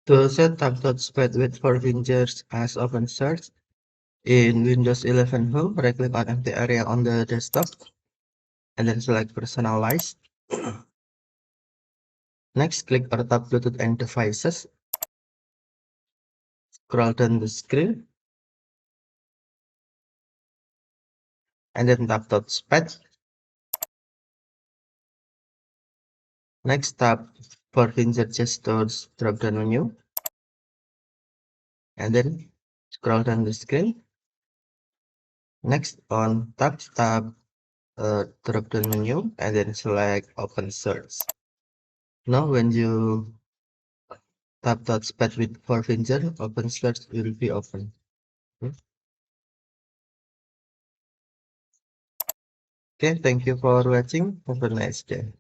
To set up Touchpad with four fingers as open source, in Windows 11 Home, right-click on empty area on the desktop, and then select Personalize. Next, click or tap Bluetooth and Devices. Scroll down the screen, and then tap Touchpad. Next, tap four finger gestures drop-down menu, and then scroll down the screen. Next, on tap drop-down menu, and then select Open Source. Now, when you tap touchpad with four finger, Open Source will be open. Okay, thank you for watching. Have a nice day.